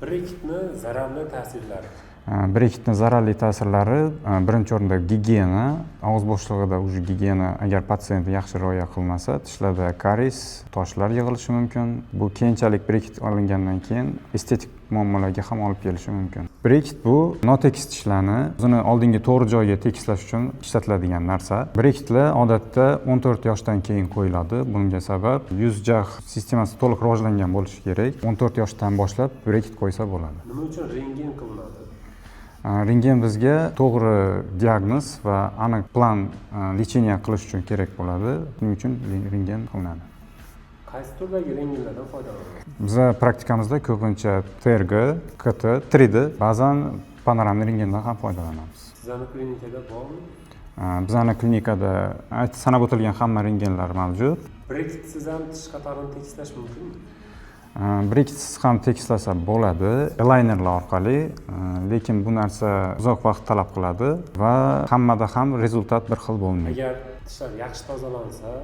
Breketni zararli ta'sirlari. Breketni zararli ta'sirlari birinchi o'rinda gigiyena, og'iz bo'shlig'ida gigiyena agar patsient yaxshi rioya qilmasa, tishlarda karies, toshlar yig'ilishi mumkin. Bu keyinchalik breket olingandan keyin estetik muammolarga ham olib kelishi mumkin. Breket bu notekis tishlarni o'zini oldingi to'g'ri joyiga tekislash uchun ishlatiladigan narsa. Breketlar odatda 14 yoshdan keyin qo'yiladi. Bunga sabab yuz jag' sistemasi to'liq rivojlangan bo'lishi kerak. 14 yoshdan boshlab breket qo'ysa bo'ladi. Nima uchun rentgen qilinadi? Rentgen bizga to'g'ri diagnoz va aniq plan lecheniya qilish uchun kerak bo'ladi. Shuning uchun rentgen qilinadi. Qaysi turdagi rentgenlardan foydalanasiz? Biz praktikamizda ko'pincha TRG, KT, 3D, ba'zan panoramli rentgendan ham foydalanamiz. Sizlarning klinikada bormi? Bizning klinikada sanab o'tilgan hamma rentgenlar mavjud. Breketsiz ham tish qatorini tekislash mumkinmi? Breketsiz ham tekislasa bo'ladi, alignerlar orqali, lekin bu narsa uzoq vaqt talab qiladi va hammada ham rezultat bir xil bo'lmaydi. Agar tishlar yaxshi tozalansa,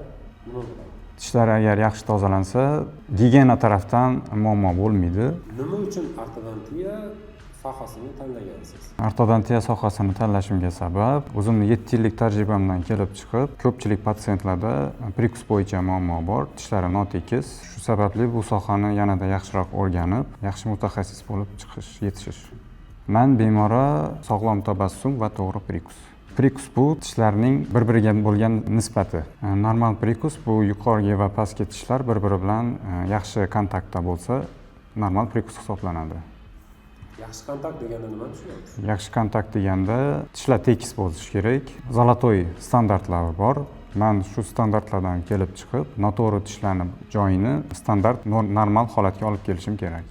nima bo'ladi? Tishlar agar yaxshi tozalansa, gigiyena tarafdan muammo bo'lmaydi. Nima uchun ortodontiya sohasini tanlagansiz? Ortodontiya sohasini tanlashimga sabab o'zimning 7 yillik tajribamdan kelib chiqib, ko'pchilik patsientlarda prikus bo'yicha muammo bor, tishlari notekis. Shu sababli bu sohani yanada yaxshiroq o'rganib, yaxshi mutaxassis bo'lib yetishish. Men bemora sog'lom tabassum va to'g'ri prikus. Prikus bu tishlarning bir-biriga bo'lgan nisbati. Normal prikus bu yuqorgi va pastki tishlar bir-biri bilan yaxshi kontaktda bo'lsa, normal prikus hisoblanadi. Yaxshi kontakt deganda nima tushunasiz? Yaxshi kontakt deganda tishlar tekis bo'lishi kerak. Zolotoy standartlari bor. Men shu standartlardan kelib chiqib, noto'g'ri tishlarning joyini standart normal holatga olib kelishim kerak.